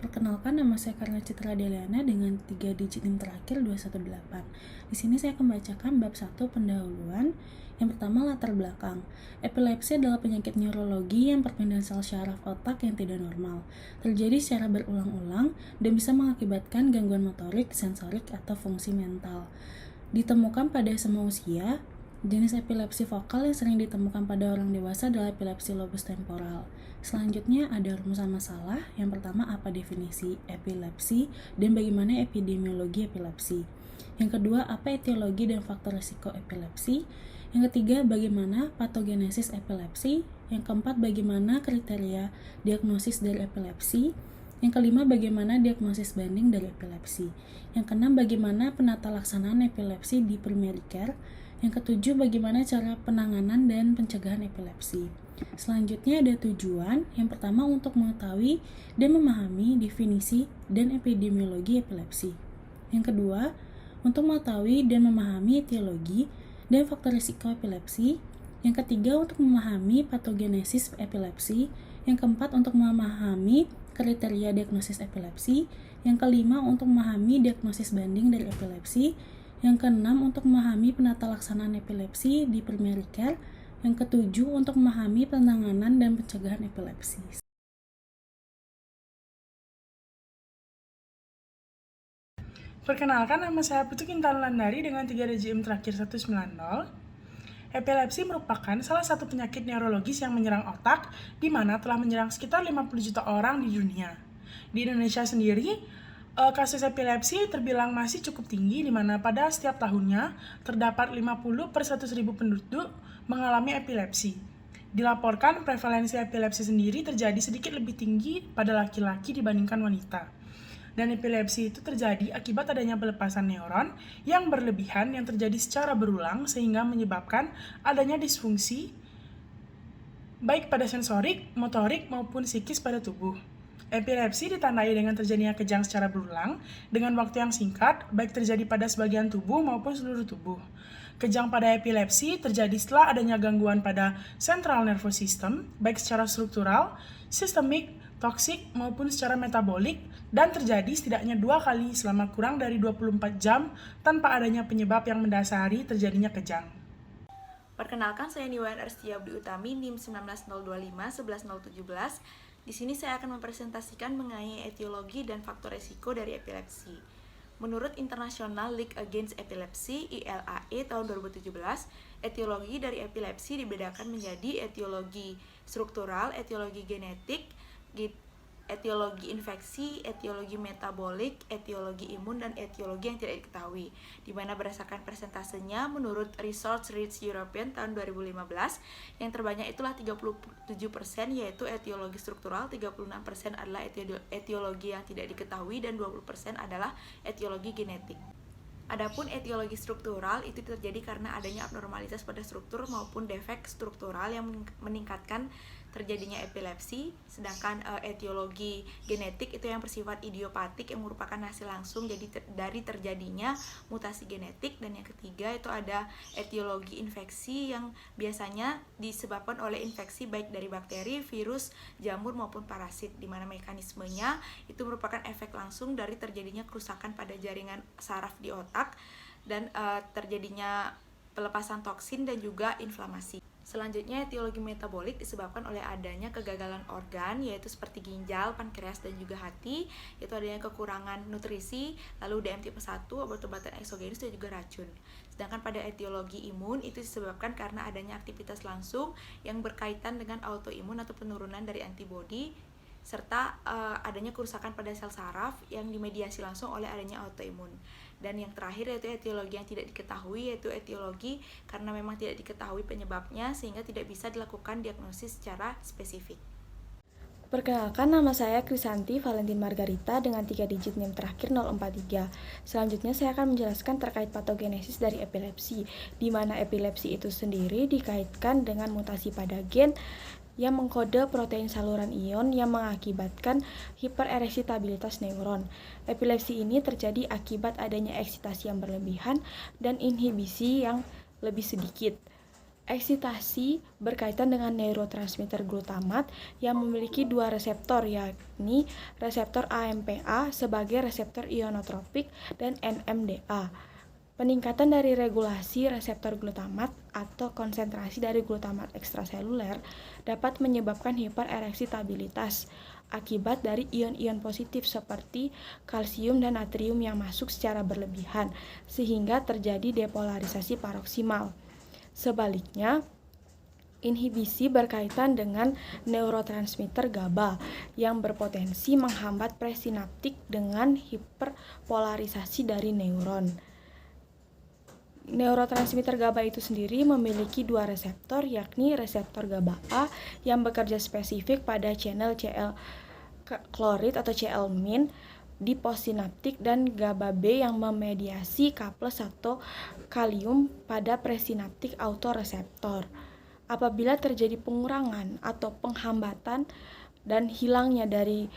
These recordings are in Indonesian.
Perkenalkan, nama saya Karna Citra Deliana dengan 3 digit NIM terakhir 218. Di sini saya akan membacakan bab 1 pendahuluan. Yang pertama, latar belakang. Epilepsi adalah penyakit neurologi yang perpindahan sel syaraf otak yang tidak normal. Terjadi secara berulang-ulang dan bisa mengakibatkan gangguan motorik, sensorik, atau fungsi mental. Ditemukan pada semua usia. Jenis epilepsi vokal yang sering ditemukan pada orang dewasa adalah epilepsi lobus temporal. Selanjutnya ada rumusan masalah. Yang pertama, apa definisi epilepsi dan bagaimana epidemiologi epilepsi. Yang kedua, apa etiologi dan faktor risiko epilepsi. Yang ketiga, bagaimana patogenesis epilepsi. Yang keempat, bagaimana kriteria diagnosis dari epilepsi. Yang kelima, bagaimana diagnosis banding dari epilepsi. Yang keenam, bagaimana penata laksanaan epilepsi di primary care. Yang ketujuh, bagaimana cara penanganan dan pencegahan epilepsi. Selanjutnya ada tujuan. Yang pertama, untuk mengetahui dan memahami definisi dan epidemiologi epilepsi. Yang kedua, untuk mengetahui dan memahami etiologi dan faktor risiko epilepsi. Yang ketiga, untuk memahami patogenesis epilepsi. Yang keempat, untuk memahami kriteria diagnosis epilepsi. Yang kelima, untuk memahami diagnosis banding dari epilepsi. Yang keenam, untuk memahami penata laksanaan epilepsi di primary care. Yang ketujuh, untuk memahami penanganan dan pencegahan epilepsi. Perkenalkan, nama saya Putu Kintan Landari dengan 3 DJM terakhir 190. Epilepsi merupakan salah satu penyakit neurologis yang menyerang otak, di mana telah menyerang sekitar 50 juta orang di dunia. Di Indonesia sendiri, kasus epilepsi terbilang masih cukup tinggi, di mana pada setiap tahunnya terdapat 50 per 100.000 penduduk mengalami epilepsi. Dilaporkan prevalensi epilepsi sendiri terjadi sedikit lebih tinggi pada laki-laki dibandingkan wanita. Dan epilepsi itu terjadi akibat adanya pelepasan neuron yang berlebihan yang terjadi secara berulang sehingga menyebabkan adanya disfungsi baik pada sensorik, motorik, maupun psikis pada tubuh. Epilepsi ditandai dengan terjadinya kejang secara berulang dengan waktu yang singkat, baik terjadi pada sebagian tubuh maupun seluruh tubuh. Kejang pada epilepsi terjadi setelah adanya gangguan pada central nervous system, baik secara struktural, sistemik, toksik, maupun secara metabolik, dan terjadi setidaknya 2 kali selama kurang dari 24 jam tanpa adanya penyebab yang mendasari terjadinya kejang. Perkenalkan, saya Niwayan Arstia Abdi Utami, NIM 19025-11017. Di sini saya akan mempresentasikan mengenai etiologi dan faktor resiko dari epilepsi. Menurut International League Against Epilepsy (ILAE) tahun 2017, etiologi dari epilepsi dibedakan menjadi etiologi struktural, etiologi genetik, etiologi infeksi, etiologi metabolik, etiologi imun, dan etiologi yang tidak diketahui. Di mana berdasarkan persentasenya, menurut Research Reach European tahun 2015, yang terbanyak itulah 37%, yaitu etiologi struktural, 36% adalah etiologi yang tidak diketahui, dan 20% adalah etiologi genetik. Adapun etiologi struktural itu terjadi karena adanya abnormalitas pada struktur maupun defek struktural yang meningkatkan terjadinya epilepsi, sedangkan etiologi genetik itu yang bersifat idiopatik yang merupakan hasil langsung dari terjadinya mutasi genetik. Dan yang ketiga itu ada etiologi infeksi yang biasanya disebabkan oleh infeksi baik dari bakteri, virus, jamur maupun parasit, di mana mekanismenya itu merupakan efek langsung dari terjadinya kerusakan pada jaringan saraf di otak dan terjadinya pelepasan toksin dan juga inflamasi. Selanjutnya, etiologi metabolik disebabkan oleh adanya kegagalan organ, yaitu seperti ginjal, pankreas, dan juga hati, yaitu adanya kekurangan nutrisi, lalu DM tipe 1, obat-obatan eksogenus, dan juga racun. Sedangkan pada etiologi imun itu disebabkan karena adanya aktivitas langsung yang berkaitan dengan autoimun atau penurunan dari antibodi, serta adanya kerusakan pada sel saraf yang dimediasi langsung oleh adanya autoimun. Dan yang terakhir yaitu etiologi yang tidak diketahui, yaitu etiologi karena memang tidak diketahui penyebabnya sehingga tidak bisa dilakukan diagnosis secara spesifik. Perkenalkan, nama saya Krisanti Valentin Margarita dengan 3 digit NIM terakhir 043. Selanjutnya saya akan menjelaskan terkait patogenesis dari epilepsi, di mana epilepsi itu sendiri dikaitkan dengan mutasi pada gen yang mengkode protein saluran ion yang mengakibatkan hipereksitabilitas neuron. Epilepsi ini terjadi akibat adanya eksitasi yang berlebihan dan inhibisi yang lebih sedikit. Eksitasi berkaitan dengan neurotransmitter glutamat yang memiliki dua reseptor, yakni reseptor AMPA sebagai reseptor ionotropik dan NMDA. Peningkatan dari regulasi reseptor glutamat atau konsentrasi dari glutamat ekstraseluler dapat menyebabkan hipereksitabilitas akibat dari ion-ion positif seperti kalsium dan natrium yang masuk secara berlebihan, sehingga terjadi depolarisasi paroksimal. Sebaliknya, inhibisi berkaitan dengan neurotransmitter GABA yang berpotensi menghambat presinaptik dengan hiperpolarisasi dari neuron. Neurotransmitter GABA itu sendiri memiliki dua reseptor, yakni reseptor GABA A yang bekerja spesifik pada channel Cl klorid atau Cl-min di postsinaptik dan GABA B yang memediasi K+ atau kalium pada presinaptik autoreseptor. Apabila terjadi pengurangan atau penghambatan dan hilangnya dari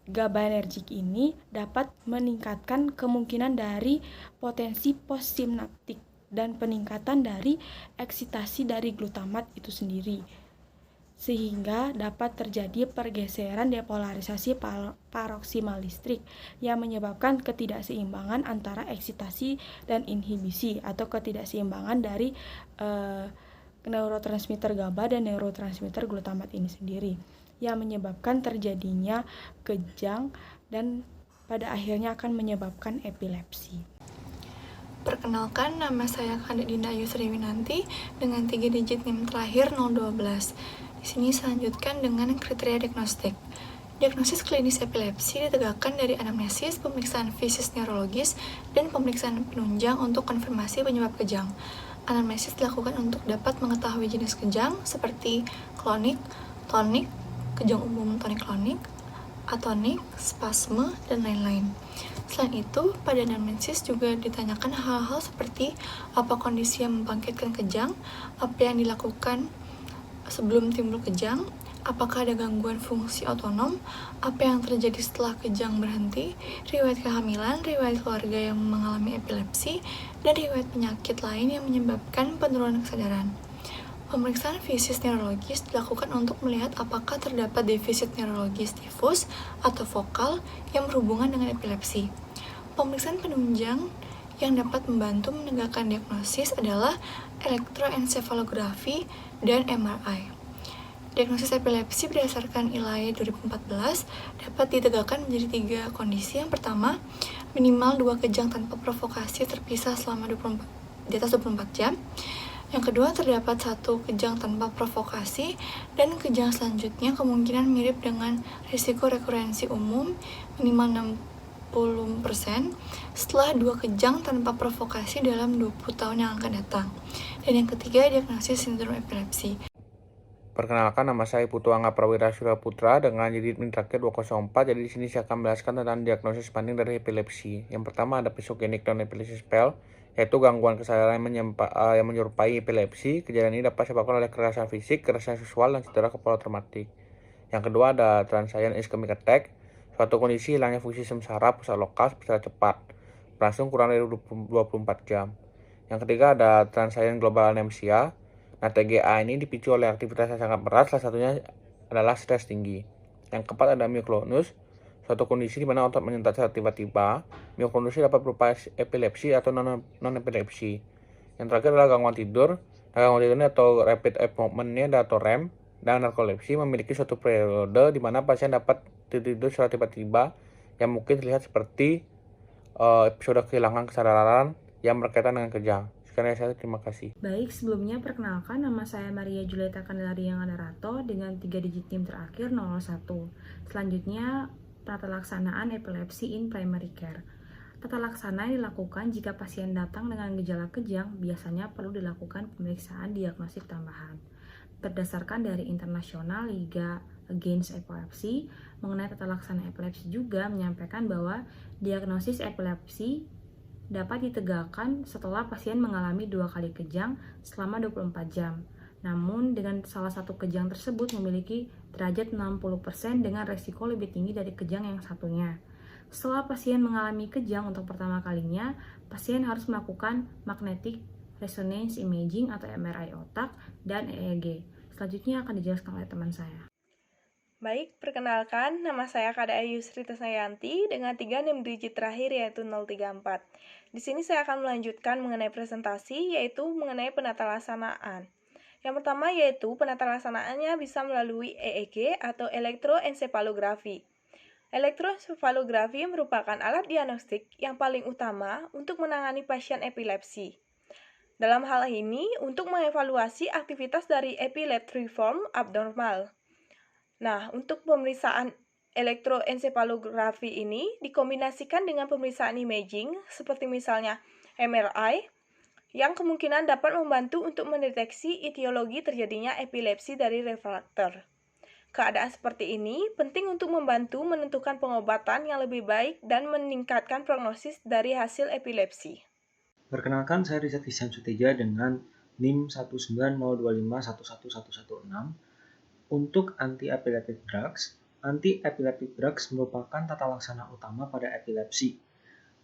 GABAergic ini dapat meningkatkan kemungkinan dari potensi postsinaptik dan peningkatan dari eksitasi dari glutamat itu sendiri, sehingga dapat terjadi pergeseran depolarisasi paroksimal listrik yang menyebabkan ketidakseimbangan antara eksitasi dan inhibisi atau ketidakseimbangan dari neurotransmitter GABA dan neurotransmitter glutamat ini sendiri yang menyebabkan terjadinya kejang dan pada akhirnya akan menyebabkan epilepsi. Perkenalkan, nama saya Kadek Dinda Yusriwinanti dengan 3 digit NIM terakhir 012. Di sini saya lanjutkan dengan kriteria diagnostik. Diagnosis klinis epilepsi ditegakkan dari anamnesis, pemeriksaan fisik neurologis, dan pemeriksaan penunjang untuk konfirmasi penyebab kejang. Anamnesis dilakukan untuk dapat mengetahui jenis kejang seperti klonik, tonik, kejang umum tonik-klonik, atonik, spasme, dan lain-lain. Selain itu, pada anamnesis juga ditanyakan hal-hal seperti apa kondisi yang membangkitkan kejang, apa yang dilakukan sebelum timbul kejang, apakah ada gangguan fungsi otonom, apa yang terjadi setelah kejang berhenti, riwayat kehamilan, riwayat keluarga yang mengalami epilepsi, dan riwayat penyakit lain yang menyebabkan penurunan kesadaran. Pemeriksaan fisik neurologis dilakukan untuk melihat apakah terdapat defisit neurologis difus atau vokal yang berhubungan dengan epilepsi. Pemeriksaan penunjang yang dapat membantu menegakkan diagnosis adalah elektroensefalografi dan MRI. Diagnosis epilepsi berdasarkan ILAE 2014 dapat ditegakkan menjadi 3 kondisi. Yang pertama, minimal 2 kejang tanpa provokasi terpisah selama di atas 24 jam. Yang kedua, terdapat 1 kejang tanpa provokasi, dan kejang selanjutnya kemungkinan mirip dengan risiko rekurensi umum minimal 60% setelah 2 kejang tanpa provokasi dalam 20 tahun yang akan datang. Dan yang ketiga, diagnosis sindrom epilepsi. Perkenalkan, nama saya Putu Angga Prawira Suryaputra dengan digit NIM terakhir 204. Jadi di sini saya akan menjelaskan tentang diagnosis banding dari epilepsi. Yang pertama ada episogenik non-epilepsi spell, yaitu gangguan kesadaran yang menyerupai epilepsi. Kejadian ini dapat disebabkan oleh kekerasan fisik, kekerasan seksual, dan cedera kepala traumatik. Yang kedua ada transient ischemic attack, suatu kondisi hilangnya fungsi sistem saraf pusat lokal secara cepat, berlangsung kurang dari 24 jam. Yang ketiga ada transient global amnesia. Nah, TGA ini dipicu oleh aktivitas yang sangat berat, salah satunya adalah stres tinggi. Yang keempat ada myoklonus, suatu kondisi di mana otot menyentak secara tiba-tiba. Myoklonus dapat berupa epilepsi atau non-epilepsi. Yang terakhir adalah gangguan tidur. Nah, gangguan tidur ini atau rapid eye movement atau REM dan narkolepsi memiliki suatu periode di mana pasien dapat tidur secara tiba-tiba yang mungkin terlihat seperti episode kehilangan kesadaran yang berkaitan dengan kejang. Sekian dari saya, terima kasih. Baik, sebelumnya perkenalkan, nama saya Maria Julieta Kandelaria Andarato dengan 3 digit NIM terakhir 01. Selanjutnya, tata laksanaan epilepsi in primary care. Tata laksana dilakukan jika pasien datang dengan gejala kejang, biasanya perlu dilakukan pemeriksaan diagnostik tambahan. Berdasarkan dari International Liga Against Epilepsy, mengenai tata laksana epilepsi juga menyampaikan bahwa diagnosis epilepsi dapat ditegakkan setelah pasien mengalami 2 kali kejang selama 24 jam. Namun, dengan salah satu kejang tersebut memiliki derajat 60% dengan resiko lebih tinggi dari kejang yang satunya. Setelah pasien mengalami kejang untuk pertama kalinya, pasien harus melakukan magnetic resonance imaging atau MRI otak, dan EEG. Selanjutnya akan dijelaskan oleh teman saya. Baik, perkenalkan, nama saya Kada Ayu Sri Tasnayanti dengan 3 NIM digit terakhir yaitu 034. Di sini saya akan melanjutkan mengenai presentasi, yaitu mengenai penata laksanaan. Yang pertama yaitu penata laksanaannya bisa melalui EEG atau elektroensefalografi. Elektroensefalografi merupakan alat diagnostik yang paling utama untuk menangani pasien epilepsi. Dalam hal ini, untuk mengevaluasi aktivitas dari epileptiform abnormal. Nah, untuk pemeriksaan elektroensefalografi ini dikombinasikan dengan pemeriksaan imaging seperti misalnya MRI yang kemungkinan dapat membantu untuk mendeteksi etiologi terjadinya epilepsi dari refraktor. Keadaan seperti ini penting untuk membantu menentukan pengobatan yang lebih baik dan meningkatkan prognosis dari hasil epilepsi. Perkenalkan, saya Rizat Hisam Suteja dengan NIM 19025111116. Untuk anti-epileptic drugs merupakan tata laksana utama pada epilepsi.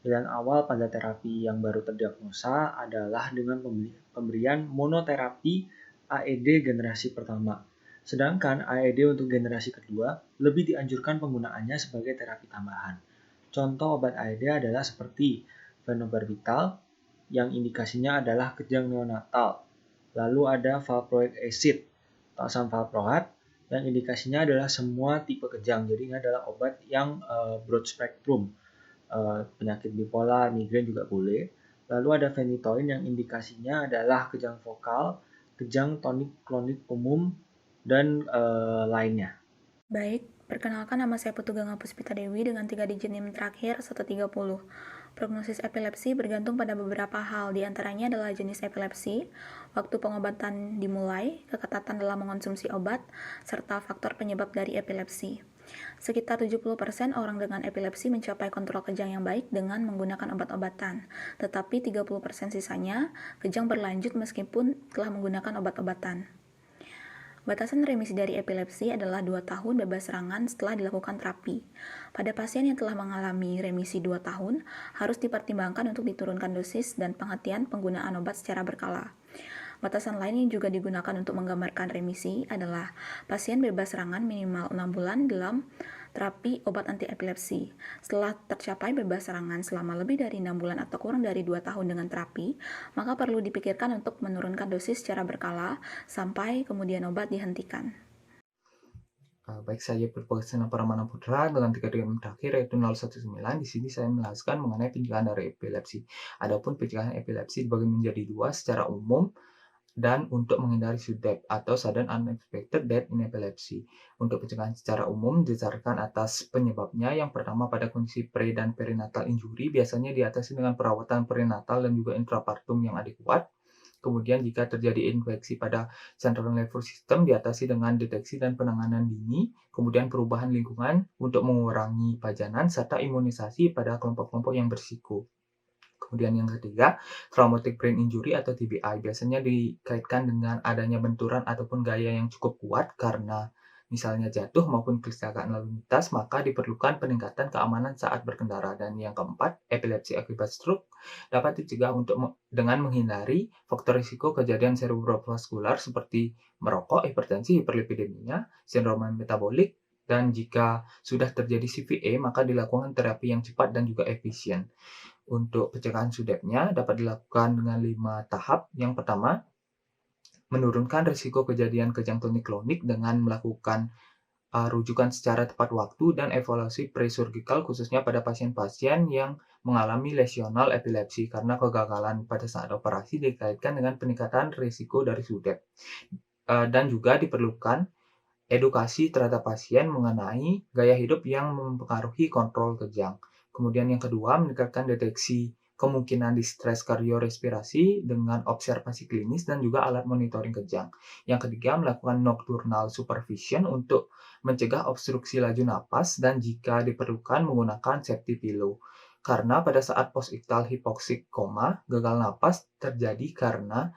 Pilihan awal pada terapi yang baru terdiagnosa adalah dengan pemberian monoterapi AED generasi pertama. Sedangkan AED untuk generasi kedua lebih dianjurkan penggunaannya sebagai terapi tambahan. Contoh obat AED adalah seperti phenobarbital yang indikasinya adalah kejang neonatal. Lalu ada valproic acid atau asam valproat yang indikasinya adalah semua tipe kejang. Jadi ini adalah obat yang broad spectrum. Penyakit bipolar, migrain juga boleh. Lalu ada phenytoin yang indikasinya adalah kejang vokal, kejang tonik-klonik umum, dan lainnya. Baik, perkenalkan nama saya Putu Gangga Puspita Dewi dengan 3 digit NIM terakhir 130. Prognosis epilepsi bergantung pada beberapa hal, diantaranya adalah jenis epilepsi, waktu pengobatan dimulai, keketatan dalam mengonsumsi obat, serta faktor penyebab dari epilepsi. Sekitar 70% orang dengan epilepsi mencapai kontrol kejang yang baik dengan menggunakan obat-obatan, tetapi 30% sisanya kejang berlanjut meskipun telah menggunakan obat-obatan. Batasan remisi dari epilepsi adalah 2 tahun bebas serangan setelah dilakukan terapi. Pada pasien yang telah mengalami remisi 2 tahun, harus dipertimbangkan untuk diturunkan dosis dan penghentian penggunaan obat secara berkala. Batasan lain yang juga digunakan untuk menggambarkan remisi adalah pasien bebas serangan minimal 6 bulan dalam terapi obat anti-epilepsi. Setelah tercapai bebas serangan selama lebih dari 6 bulan atau kurang dari 2 tahun dengan terapi, maka perlu dipikirkan untuk menurunkan dosis secara berkala sampai kemudian obat dihentikan. Baik, saya Purwakesana Paramana Putra dengan 3 digit terakhir yaitu 019. Di sini saya menjelaskan mengenai pencegahan dari epilepsi. Adapun pencegahan epilepsi dibagi menjadi 2 secara umum dan untuk menghindari SUDEP atau Sudden Unexpected Death in Epilepsy. Untuk pencegahan secara umum didasarkan atas penyebabnya. Yang pertama pada kondisi pre dan perinatal injury biasanya diatasi dengan perawatan perinatal dan juga intrapartum yang adekuat. Kemudian jika terjadi infeksi pada central nervous system diatasi dengan deteksi dan penanganan dini, kemudian perubahan lingkungan untuk mengurangi pajanan serta imunisasi pada kelompok-kelompok yang berisiko. Kemudian yang ketiga, traumatic brain injury atau TBI biasanya dikaitkan dengan adanya benturan ataupun gaya yang cukup kuat karena misalnya jatuh maupun kecelakaan lalu lintas, maka diperlukan peningkatan keamanan saat berkendara. Dan yang keempat, epilepsi akibat stroke dapat dicegah dengan menghindari faktor risiko kejadian cerebrovaskular seperti merokok, hipertensi, hiperlipidemia, sindrom metabolik, dan jika sudah terjadi CVA, maka dilakukan terapi yang cepat dan juga efisien. Untuk pencegahan SUDEP-nya dapat dilakukan dengan 5 tahap. Yang pertama, menurunkan risiko kejadian kejang tonik-klonik dengan melakukan rujukan secara tepat waktu dan evaluasi presurgical khususnya pada pasien-pasien yang mengalami lesional epilepsi karena kegagalan pada saat operasi dikaitkan dengan peningkatan risiko dari SUDEP. Dan juga diperlukan edukasi terhadap pasien mengenai gaya hidup yang mempengaruhi kontrol kejang. Kemudian yang kedua, meningkatkan deteksi kemungkinan distress kardiorespirasi dengan observasi klinis dan juga alat monitoring kejang. Yang ketiga, melakukan nocturnal supervision untuk mencegah obstruksi laju napas dan jika diperlukan menggunakan safety pillow. Karena pada saat post-ictal hypoxic koma, gagal napas terjadi karena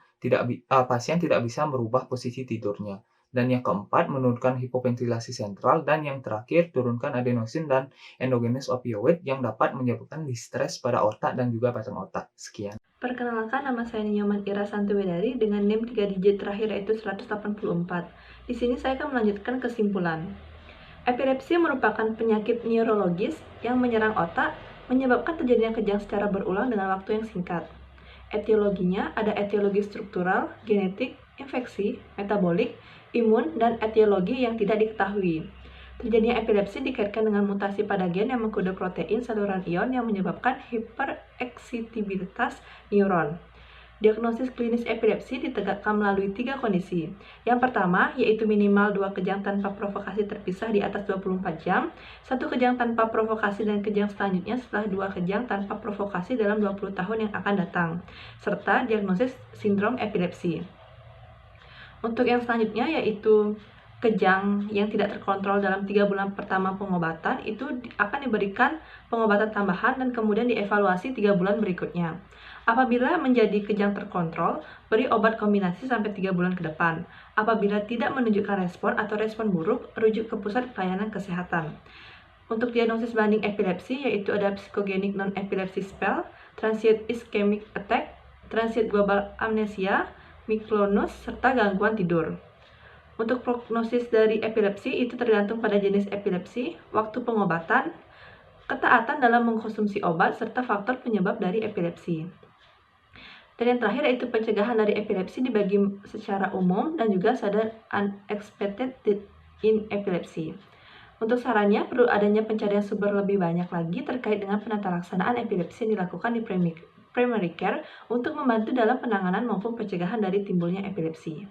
pasien tidak bisa merubah posisi tidurnya. Dan yang keempat, menurunkan hipoventilasi sentral. Dan yang terakhir, turunkan adenosin dan endogenous opioid yang dapat menyebabkan distres pada otak dan juga batang otak. Sekian. Perkenalkan, nama saya Nyoman Ira Santiwedari dengan NIM 3 digit terakhir yaitu 184. Di sini saya akan melanjutkan kesimpulan. Epilepsi merupakan penyakit neurologis yang menyerang otak, menyebabkan terjadinya kejang secara berulang dengan waktu yang singkat. Etiologinya ada etiologi struktural, genetik, infeksi, metabolik, imun, dan etiologi yang tidak diketahui. Terjadinya epilepsi dikaitkan dengan mutasi pada gen yang mengkode protein saluran ion yang menyebabkan hipereksitabilitas neuron. Diagnosis klinis epilepsi ditegakkan melalui 3 kondisi. Yang pertama, yaitu minimal 2 kejang tanpa provokasi terpisah di atas 24 jam, 1 kejang tanpa provokasi dan kejang selanjutnya setelah 2 kejang tanpa provokasi dalam 20 tahun yang akan datang, serta diagnosis sindrom epilepsi. Untuk yang selanjutnya yaitu kejang yang tidak terkontrol dalam 3 bulan pertama pengobatan, itu akan diberikan pengobatan tambahan dan kemudian dievaluasi 3 bulan berikutnya. Apabila menjadi kejang terkontrol, beri obat kombinasi sampai 3 bulan ke depan. Apabila tidak menunjukkan respon atau respon buruk, rujuk ke pusat pelayanan kesehatan. Untuk diagnosis banding epilepsi yaitu ada psychogenic non-epilepsy spell, transient ischemic attack, transient global amnesia, myoclonus, serta gangguan tidur. Untuk prognosis dari epilepsi itu tergantung pada jenis epilepsi, waktu pengobatan, ketaatan dalam mengkonsumsi obat, serta faktor penyebab dari epilepsi. Dan yang terakhir yaitu pencegahan dari epilepsi dibagi secara umum dan juga sudden unexpected death in epilepsy. Untuk sarannya, perlu adanya pencarian sumber lebih banyak lagi terkait dengan penata laksanaan epilepsi yang dilakukan di primary care untuk membantu dalam penanganan maupun pencegahan dari timbulnya epilepsi.